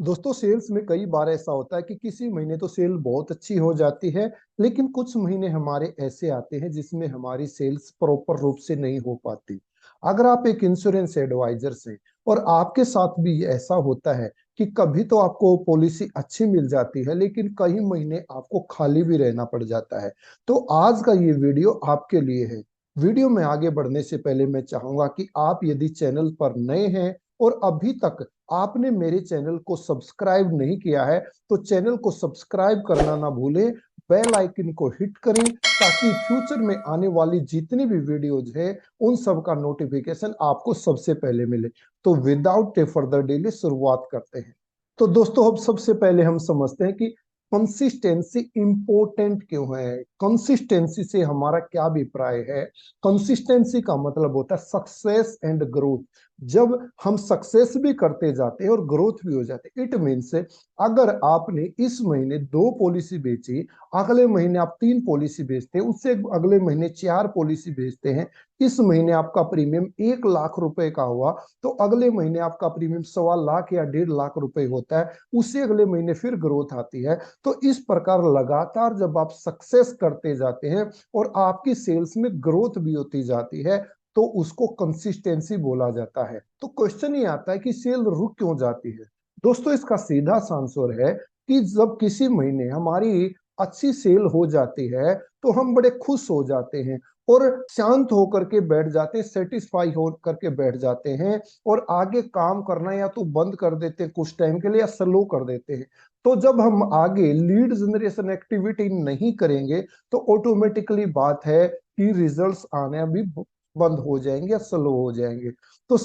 दोस्तों सेल्स में कई बार ऐसा होता है कि किसी महीने तो सेल बहुत अच्छी हो जाती है, लेकिन कुछ महीने हमारे ऐसे आते हैं जिसमें हमारी सेल्स प्रॉपर रूप से नहीं हो पाती। अगर आप एक इंश्योरेंस एडवाइजर से और आपके साथ भी ऐसा होता है कि कभी तो आपको पॉलिसी अच्छी मिल जाती है लेकिन कई महीने आपको खाली भी रहना पड़ जाता है, तो आज का ये वीडियो आपके लिए है। वीडियो में आगे बढ़ने से पहले मैं चाहूंगा कि आप यदि चैनल पर नए हैं और अभी तक आपने मेरे चैनल को सब्सक्राइब नहीं किया है तो चैनल को सब्सक्राइब करना ना भूलें। बेल आइकन को हिट करें ताकि फ्यूचर में आने वाली जितनी भी वीडियोज है उन सब का नोटिफिकेशन आपको सबसे पहले मिले। तो विदाउट ए फर्दर डिले शुरुआत करते हैं। तो दोस्तों अब सबसे पहले हम समझते हैं कि कंसिस्टेंसी इंपॉर्टेंट क्यों है। कंसिस्टेंसी से हमारा क्या अभिप्राय है। कंसिस्टेंसी का मतलब होता है सक्सेस एंड ग्रोथ। जब हम सक्सेस भी करते जाते हैं और ग्रोथ भी हो जाते हैं, इट मीन्स अगर आपने इस महीने 2 पॉलिसी बेची, अगले महीने आप 3 पॉलिसी बेचते हैं, उससे अगले महीने 4 पॉलिसी बेचते हैं, इस महीने आपका प्रीमियम 1 लाख रुपए का हुआ तो अगले महीने आपका प्रीमियम 1.25 लाख या 1.5 लाख रुपए होता है, उससे अगले महीने फिर ग्रोथ आती है। तो इस प्रकार लगातार जब आप सक्सेस करते जाते हैं और आपकी सेल्स में ग्रोथ भी होती जाती है तो उसको कंसिस्टेंसी बोला जाता है। तो क्वेश्चन ये आता है कि सेल रुक क्यों जाती है। दोस्तों इसका सीधा सा आंसर है कि जब किसी महीने हमारी अच्छी सेल हो जाती है तो हम बड़े खुश हो जाते हैं और शांत होकर के बैठ जाते हैं, सेटिस्फाई हो करके बैठ जाते हैं और आगे काम करना या तो बंद कर देते हैं कुछ टाइम के लिए या स्लो कर देते हैं। तो जब हम आगे लीड जनरेशन एक्टिविटी नहीं करेंगे तो ऑटोमेटिकली बात है कि रिजल्ट्स आने भी बंद हो जाएंगे या स्लो हो जाएंगे। तो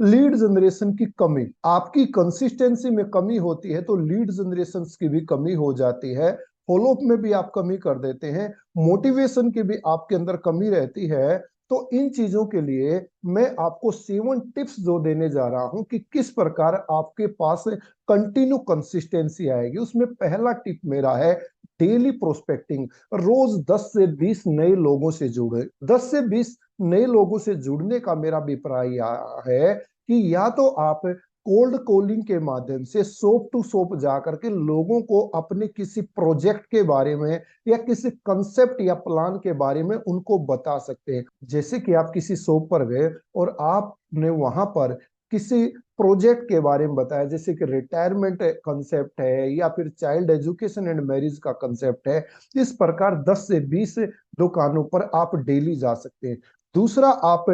लीड जनरेशन की कमी, आपकी कंसिस्टेंसी में कमी होती है तो लीड जनरेशन की भी कमी हो जाती है। फॉलोअप में भी आप कमी कर देते हैं, मोटिवेशन की भी आपके अंदर कमी रहती है। तो इन चीजों के लिए मैं आपको 7 टिप्स जो देने जा रहा हूं कि किस प्रकार आपके पास कंटिन्यू कंसिस्टेंसी आएगी। उसमें पहला टिप मेरा है डेली प्रोस्पेक्टिंग। रोज 10 से 20 नए लोगों से जुड़े। 10 से 20 नए लोगों से जुड़ने का मेरा अभिप्राय है कि या तो आप कोल्ड कॉलिंग के माध्यम से सोप टू सोप जाकर के लोगों को अपने किसी प्रोजेक्ट के बारे में या किसी कंसेप्ट या प्लान के बारे में उनको बता सकते हैं। जैसे कि आप किसी शॉप पर गए और आपने वहां पर किसी प्रोजेक्ट के बारे में बताया, जैसे कि रिटायरमेंट कंसेप्ट है या फिर चाइल्ड एजुकेशन एंड मैरिज का कंसेप्ट है। इस प्रकार 10 से 20 दुकानों पर आप डेली जा सकते हैं। दूसरा, आप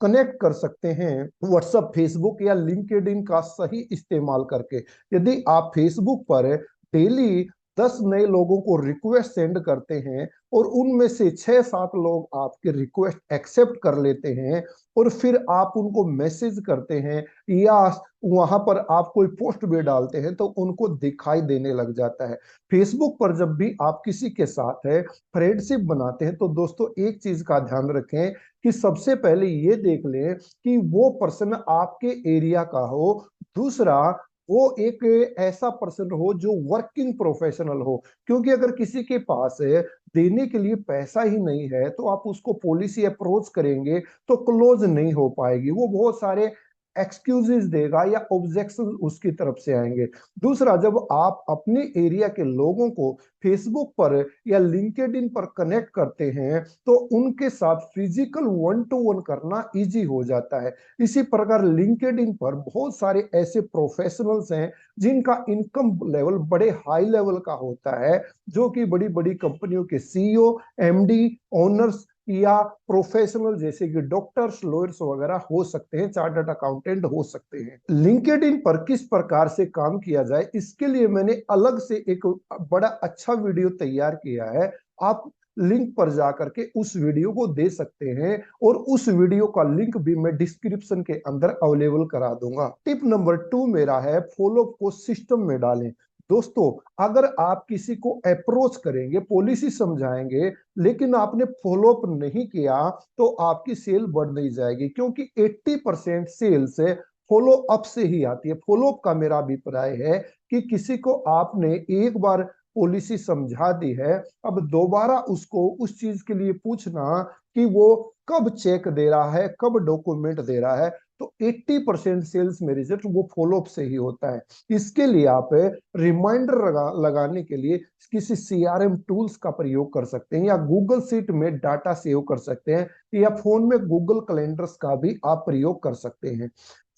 कनेक्ट कर सकते हैं व्हाट्सएप, फेसबुक या लिंक्डइन का सही इस्तेमाल करके। यदि आप फेसबुक पर डेली 10 नए लोगों को रिक्वेस्ट सेंड करते हैं और उनमें से 6-7 लोग आपके रिक्वेस्ट एक्सेप्ट कर लेते हैं और फिर आप उनको मैसेज करते हैं या वहां पर आप कोई पोस्ट भी डालते हैं तो उनको दिखाई देने लग जाता है। फेसबुक पर जब भी आप किसी के साथ है फ्रेंडशिप बनाते हैं तो दोस्तों एक चीज का ध्यान रखें कि सबसे पहले ये देख लें कि वो पर्सन आपके एरिया का हो। दूसरा, वो एक ऐसा पर्सन हो जो वर्किंग प्रोफेशनल हो, क्योंकि अगर किसी के पास देने के लिए पैसा ही नहीं है तो आप उसको पॉलिसी अप्रोच करेंगे तो क्लोज नहीं हो पाएगी। वो बहुत सारे एक्सक्यूजेस देगा या ऑब्जेक्शन उसकी तरफ से आएंगे। दूसरा, जब आप अपने एरिया के लोगों को फेसबुक पर या लिंक्डइन पर कनेक्ट करते हैं तो उनके साथ फिजिकल 1 to 1 करना इजी हो जाता है। इसी प्रकार लिंक्डइन पर बहुत सारे ऐसे प्रोफेशनल्स हैं जिनका इनकम लेवल बड़े हाई लेवल का होता है, जो कि बड़ी बड़ी कंपनियों के सीईओ, एमडी, ओनर्स या प्रोफेशनल जैसे कि डॉक्टर्स, लॉयर्स वगैरह हो सकते हैं, चार्टर्ड अकाउंटेंट हो सकते हैं। लिंक्डइन पर किस प्रकार से काम किया जाए इसके लिए मैंने अलग से एक बड़ा अच्छा वीडियो तैयार किया है। आप लिंक पर जाकर के उस वीडियो को दे सकते हैं और उस वीडियो का लिंक भी मैं डिस्क्रिप्शन के अंदर अवेलेबल करा दूंगा। टिप नंबर 2 मेरा है फॉलोअप को सिस्टम में डालें। दोस्तों, अगर आप किसी को अप्रोच करेंगे, पॉलिसी समझाएंगे, लेकिन आपने फॉलोअप नहीं किया तो आपकी सेल बढ़ नहीं जाएगी, क्योंकि 80% सेल्स फॉलो अप से ही आती है। फॉलो अप का मेरा अभिप्राय है कि किसी को आपने एक बार पॉलिसी समझा दी है, अब दोबारा उसको उस चीज के लिए पूछना कि वो कब चेक दे रहा है, कब डॉक्यूमेंट दे रहा है, तो 80% सेल्स में रिजल्ट वो फॉलोअप से ही होता है। इसके लिए आप रिमाइंडर लगाने के लिए किसी सीआरएम टूल्स का प्रयोग कर सकते हैं, या गूगल शीट में डाटा सेव कर सकते हैं, या फोन में गूगल कैलेंडर्स का भी आप प्रयोग कर सकते हैं।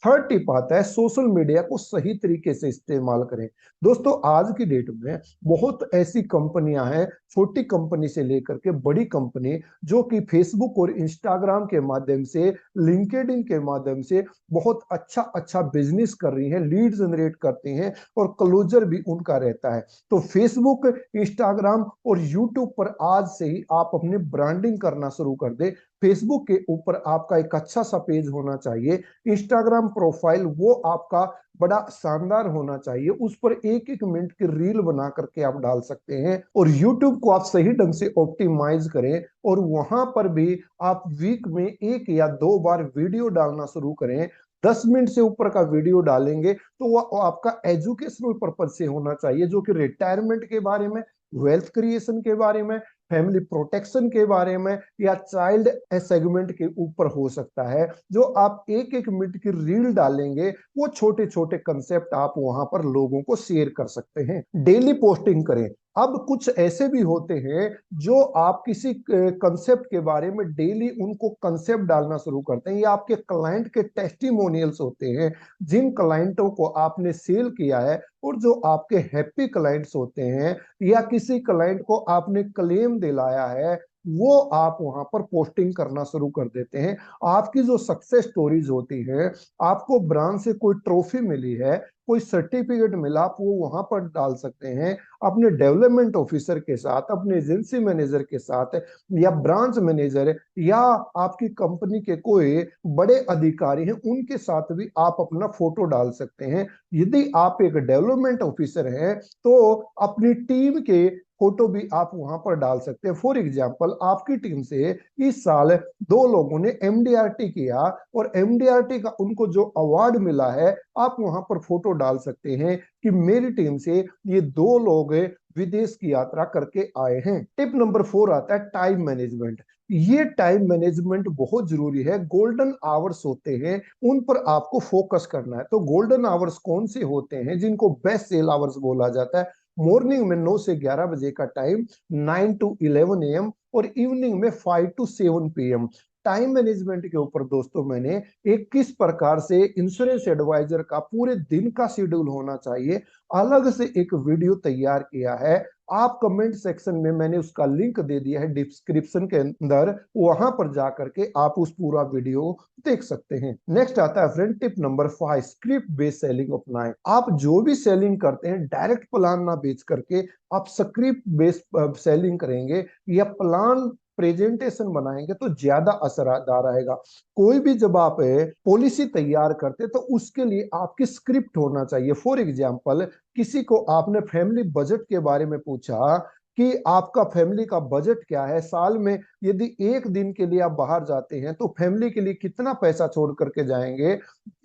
थर्ड टिप आता है सोशल मीडिया को सही तरीके से इस्तेमाल करें। दोस्तों आज की डेट में बहुत ऐसी कंपनियां हैं, छोटी कंपनी से लेकर के बड़ी कंपनी, जो कि फेसबुक और इंस्टाग्राम के माध्यम से, लिंक्डइन के माध्यम से बहुत अच्छा अच्छा बिजनेस कर रही हैं, लीड जनरेट करती हैं और क्लोजर भी उनका रहता है। तो फेसबुक, इंस्टाग्राम और यूट्यूब पर आज से ही आप अपनी ब्रांडिंग करना शुरू कर दे। फेसबुक के ऊपर आपका एक अच्छा सा पेज होना चाहिए, इंस्टाग्राम प्रोफाइल वो आपका बड़ा शानदार होना चाहिए, उस पर एक एक मिनट की रील बना करके आप डाल सकते हैं, और यूट्यूब को आप सही ढंग से ऑप्टिमाइज करें, और वहां पर भी आप वीक में 1 या 2 बार वीडियो डालना शुरू करें। 10 मिनट से ऊपर का वीडियो डालेंगे तो वो आपका एजुकेशनल पर्पज से होना चाहिए, जो कि रिटायरमेंट के बारे में, वेल्थ क्रिएशन के बारे में, फैमिली प्रोटेक्शन के बारे में, या चाइल्ड सेगमेंट के ऊपर हो सकता है। जो आप एक एक मिनट की रील डालेंगे, वो छोटे छोटे कंसेप्ट आप वहां पर लोगों को शेयर कर सकते हैं। डेली पोस्टिंग करें। अब कुछ ऐसे भी होते हैं जो आप किसी कंसेप्ट के बारे में डेली उनको कंसेप्ट डालना शुरू करते हैं, या आपके क्लाइंट के टेस्टिमोनियल्स होते हैं, जिन क्लाइंटों को आपने सेल किया है, और जो आपके हैप्पी क्लाइंट्स होते हैं, या किसी क्लाइंट को आपने क्लेम दिलाया है, वो आप वहां पर पोस्टिंग करना शुरू कर देते हैं। आपकी जो सक्सेस स्टोरीज होती हैं, आपको ब्रांड से कोई ट्रॉफी मिली है, कोई सर्टिफिकेट मिला, आप वो वहां पर डाल सकते हैं। अपने डेवलपमेंट ऑफिसर के साथ, अपने एजेंसी मैनेजर के साथ, या ब्रांच मैनेजर, या आपकी कंपनी के कोई बड़े अधिकारी हैं, उनके साथ भी आप अपना फोटो डाल सकते हैं। यदि आप एक डेवलपमेंट ऑफिसर हैं तो अपनी टीम के फोटो भी आप वहां पर डाल सकते हैं। फॉर एग्जाम्पल, आपकी टीम से इस साल 2 लोगों ने एमडीआरटी किया, और एमडीआरटी का उनको जो अवार्ड मिला है, आप वहां पर फोटो डाल सकते हैं कि मेरी टीम से ये 2 लोग विदेश की यात्रा करके आए हैं। टिप नंबर 4 आता है टाइम मैनेजमेंट। ये टाइम मैनेजमेंट बहुत जरूरी है। गोल्डन आवर्स होते हैं, उन पर आपको फोकस करना है। तो गोल्डन आवर्स कौन से होते हैं, जिनको बेस्ट सेल आवर्स बोला जाता है? मॉर्निंग में 9 से 11 बजे का टाइम, 9 to 11 AM, और इवनिंग में 5 to 7 PM। टाइम मैनेजमेंट के ऊपर दोस्तों मैंने एक किस प्रकार से इंश्योरेंस एडवाइजर का पूरे दिन का शेड्यूल होना चाहिए, अलग से एक वीडियो तैयार किया है। आप कमेंट सेक्शन में मैंने उसका लिंक दे दिया है डिस्क्रिप्शन के अंदर, वहां पर जाकर के आप उस पूरा वीडियो देख सकते हैं। नेक्स्ट आता है friend tip number 5, script based selling अपनाएं। आप जो भी सेलिंग करते हैं, डायरेक्ट प्लान ना बेच करके आप स्क्रिप्ट बेस्ड सेलिंग करेंगे, या प्लान प्रेजेंटेशन बनाएंगे तो ज्यादा असरदार रहेगा। कोई भी जब आप पॉलिसी तैयार करते तो उसके लिए आपकी स्क्रिप्ट होना चाहिए। फॉर एग्जाम्पल, किसी को आपने फैमिली बजट के बारे में पूछा कि आपका फैमिली का बजट क्या है, साल में यदि 1 दिन के लिए आप बाहर जाते हैं तो फैमिली के लिए कितना पैसा छोड़ करके जाएंगे,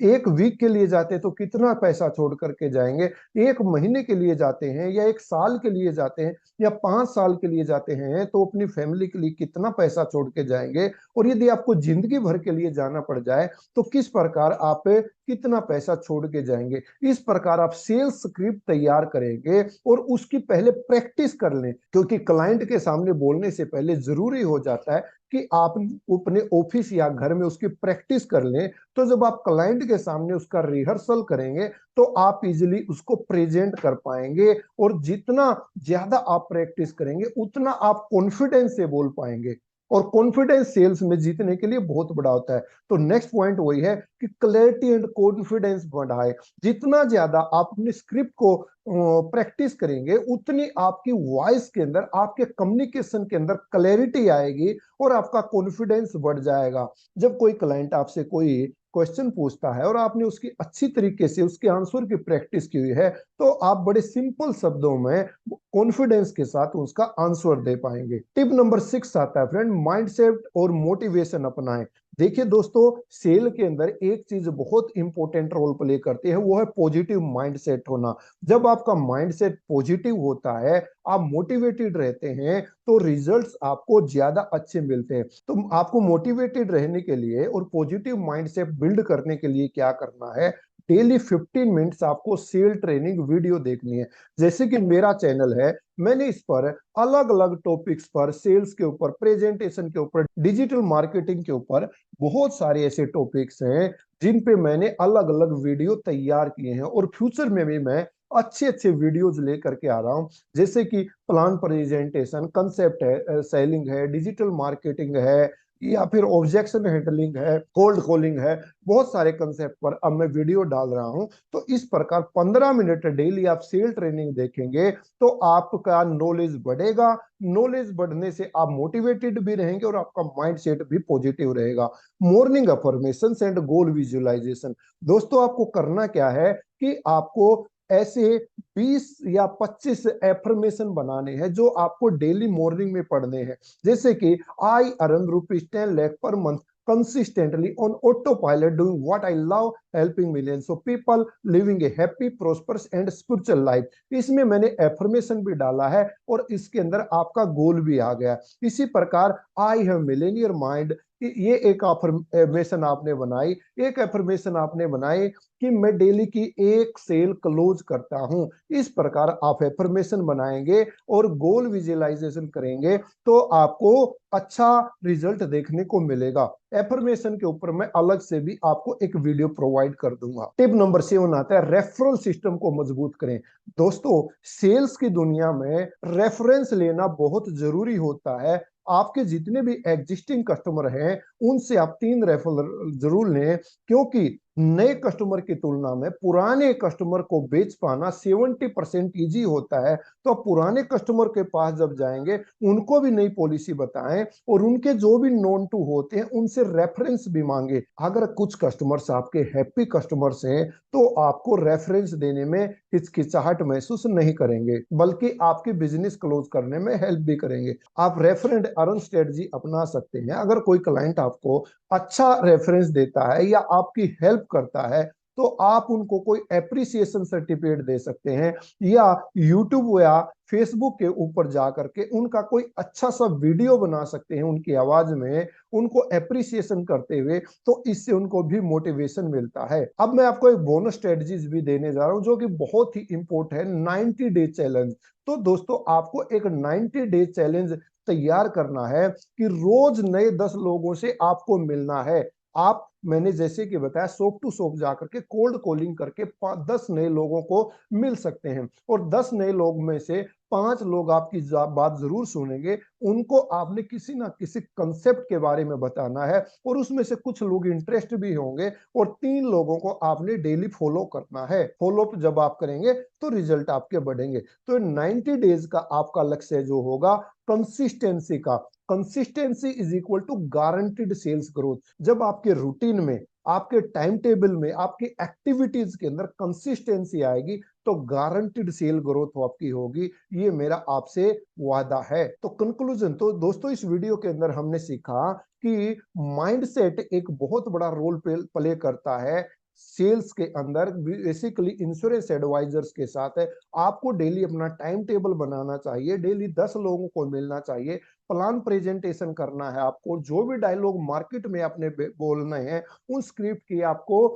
1 वीक के लिए जाते हैं तो कितना पैसा छोड़ करके जाएंगे, 1 महीने के लिए जाते हैं या 1 साल के लिए जाते हैं या 5 साल के लिए जाते हैं तो अपनी फैमिली के लिए कितना पैसा छोड़ के जाएंगे, और यदि आपको जिंदगी भर के लिए जाना पड़ जाए तो किस प्रकार आप कितना पैसा छोड़ के जाएंगे। इस प्रकार आप सेल्स स्क्रिप्ट तैयार करेंगे और उसकी पहले प्रैक्टिस कर लें, क्योंकि क्लाइंट के सामने बोलने से पहले जरूरी हो जाता है कि आप अपने ऑफिस या घर में उसकी प्रैक्टिस कर लें। तो जब आप क्लाइंट के सामने उसका रिहर्सल करेंगे तो आप इजीली उसको प्रेजेंट कर पाएंगे, और जितना ज्यादा आप प्रैक्टिस करेंगे उतना आप कॉन्फिडेंस से बोल पाएंगे, और कॉन्फिडेंस सेल्स में जीतने के लिए बहुत बड़ा होता है। तो नेक्स्ट पॉइंट वही है कि क्लैरिटी एंड कॉन्फिडेंस बढ़ाए। जितना ज्यादा आप अपनी स्क्रिप्ट को प्रैक्टिस करेंगे, उतनी आपकी वॉइस के अंदर, आपके कम्युनिकेशन के अंदर क्लैरिटी आएगी और आपका कॉन्फिडेंस बढ़ जाएगा। जब कोई क्लाइंट आपसे कोई क्वेश्चन पूछता है और आपने उसकी अच्छी तरीके से उसके आंसर की प्रैक्टिस की हुई है, तो आप बड़े सिंपल शब्दों में कॉन्फिडेंस के साथ उसका आंसर दे पाएंगे। टिप नंबर 6 आता है फ्रेंड, माइंडसेट और मोटिवेशन अपनाएं। देखिए दोस्तों, सेल के अंदर एक चीज बहुत इंपॉर्टेंट रोल प्ले करती है, वो है पॉजिटिव माइंडसेट होना। जब आपका माइंडसेट पॉजिटिव होता है, आप मोटिवेटेड रहते हैं, तो रिजल्ट्स आपको ज्यादा अच्छे मिलते हैं। तो आपको मोटिवेटेड रहने के लिए और पॉजिटिव माइंडसेट बिल्ड करने के लिए क्या करना है, डेली 15 मिनट्स आपको सेल ट्रेनिंग वीडियो देखनी है। जैसे कि मेरा चैनल है, मैंने इस पर अलग अलग टॉपिक्स पर, सेल्स के ऊपर, प्रेजेंटेशन के ऊपर, डिजिटल मार्केटिंग के ऊपर बहुत सारे ऐसे टॉपिक्स हैं जिन पे मैंने अलग अलग वीडियो तैयार किए हैं, और फ्यूचर में भी मैं अच्छे अच्छे वीडियोज लेकर के आ रहा हूं। जैसे कि प्लान प्रेजेंटेशन, कंसेप्ट है, सेलिंग है, डिजिटल मार्केटिंग है, या फिर ऑब्जेक्शन हैंडलिंग है, कोल्ड कॉलिंग है, बहुत सारे कंसेप्ट पर अब मैं वीडियो डाल रहा हूं। तो इस प्रकार 15 मिनट डेली आप सेल ट्रेनिंग देखेंगे तो आपका नॉलेज बढ़ेगा। नॉलेज बढ़ने से आप मोटिवेटेड भी रहेंगे और आपका माइंड सेट भी पॉजिटिव रहेगा। Morning affirmations and goal visualisation. दोस्तों, आपको करना क्या है कि आपको ऐसे 20 या 25 एफर्मेशन बनाने हैं जो आपको डेली मॉर्निंग में पढ़ने हैं। जैसे कि I earn ₹10 lakh per month consistently on autopilot doing what I love, helping millions of people, living a happy, prosperous and spiritual life। इसमें मैंने एफर्मेशन भी डाला है और इसके अंदर आपका गोल भी आ गया। इसी प्रकार आई हैव मिलेनियर माइंड, ये एक एफर्मेशन आपने बनाई। एक एफर्मेशन आपने बनाई कि मैं डेली की एक सेल क्लोज करता हूं। इस प्रकार आप एफर्मेशन बनाएंगे और गोल विजुअलाइजेशन करेंगे तो आपको अच्छा रिजल्ट देखने को मिलेगा। एफर्मेशन के ऊपर मैं अलग से भी आपको एक वीडियो प्रोवाइड कर दूंगा। टिप नंबर 7 आता है, रेफरल सिस्टम को मजबूत करें। दोस्तों, सेल्स की दुनिया में रेफरेंस लेना बहुत जरूरी होता है। आपके जितने भी एग्जिस्टिंग कस्टमर हैं उनसे आप 3 रेफरल जरूर लें, क्योंकि नए कस्टमर की तुलना में पुराने कस्टमर को बेच पाना 70% इजी होता है। तो आप पुराने कस्टमर के पास जब जाएंगे, उनको भी नई पॉलिसी बताएं और उनके जो भी नोन टू होते हैं उनसे रेफरेंस भी मांगे। अगर कुछ कस्टमर्स आपके हैप्पी कस्टमर्स हैं तो आपको रेफरेंस देने में हिचकिचाहट महसूस नहीं करेंगे, बल्कि आपके बिजनेस क्लोज करने में हेल्प भी करेंगे। आप रेफरेंस अर्न स्ट्रेटजी अपना सकते हैं। अगर कोई क्लाइंट आपको अच्छा रेफरेंस देता है या आपकी हेल्प करता है तो आप उनको कोई एप्रिसिएशन सर्टिफिकेट दे सकते हैं, या यूट्यूब या फेसबुक के ऊपर जा करके उनका कोई अच्छा सा वीडियो बना सकते हैं उनकी आवाज में, उनको एप्रिसिएशन करते हुए। तो इससे उनको भी मोटिवेशन मिलता है। अब मैं आपको एक बोनस स्ट्रेटजीज भी देने जा रहा हूं जो कि बहुत ही इंपॉर्टेंट है, 90 डे चैलेंज। तो दोस्तों, आपको एक 90 डे चैलेंज तैयार करना है कि रोज नए 10 लोगों से आपको मिलना है। आप, मैंने जैसे कि बताया, शॉप टू शॉप जाकर के कोल्ड कॉलिंग करके 10 नए लोगों को मिल सकते हैं, और 10 नए लोग में से 5 लोग आपकी बात जरूर सुनेंगे। उनको आपने किसी ना किसी कंसेप्ट के बारे में बताना है, और उसमें से कुछ लोग इंटरेस्ट भी होंगे, और 3 लोगों को आपने डेली फॉलो करना है। फॉलो जब आप करेंगे तो रिजल्ट आपके बढ़ेंगे। तो 90 डेज का आपका लक्ष्य जो होगा, कंसिस्टेंसी का। Consistency is equal to guaranteed sales growth. जब आपके रूटीन में, आपके टाइम टेबल में, आपकी एक्टिविटीज के अंदर कंसिस्टेंसी आएगी तो गारंटीड सेल ग्रोथ आपकी होगी। ये मेरा आपसे वादा है। तो कंक्लूजन, तो दोस्तों, इस वीडियो के अंदर हमने सीखा कि माइंडसेट एक बहुत बड़ा रोल प्ले करता है सेल्स के अंदर। बेसिकली इंश्योरेंस एडवाइजर्स के साथ है, आपको डेली अपना टाइम टेबल बनाना चाहिए, डेली 10 लोगों को मिलना चाहिए, प्लान प्रेजेंटेशन करना है आपको, जो भी डायलॉग मार्केट में आपने बोलने हैं उन स्क्रिप्ट की आपको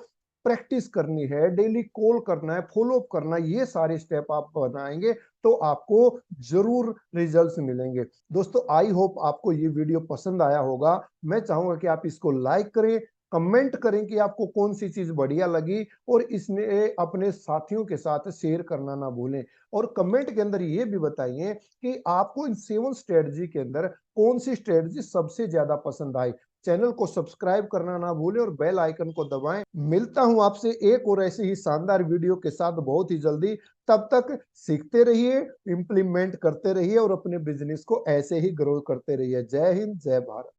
प्रैक्टिस करनी है, डेली कॉल करना है, फॉलो अप करना है। ये सारे स्टेप आप बनाएंगे तो आपको जरूर रिजल्ट्स मिलेंगे। दोस्तों, आई होप आपको ये वीडियो पसंद आया होगा। मैं चाहूंगा कि आप इसको लाइक करें, कमेंट करें कि आपको कौन सी चीज बढ़िया लगी, और इसने अपने साथियों के साथ शेयर करना ना भूलें। और कमेंट के अंदर ये भी बताइए कि आपको इन 7 स्ट्रेटजी के अंदर कौन सी स्ट्रेटजी सबसे ज्यादा पसंद आई। चैनल को सब्सक्राइब करना ना भूलें और बेल आइकन को दबाएं। मिलता हूं आपसे एक और ऐसे ही शानदार वीडियो के साथ बहुत ही जल्दी। तब तक सीखते रहिए, इंप्लीमेंट करते रहिए और अपने बिजनेस को ऐसे ही ग्रो करते रहिए। जय हिंद, जय भारत।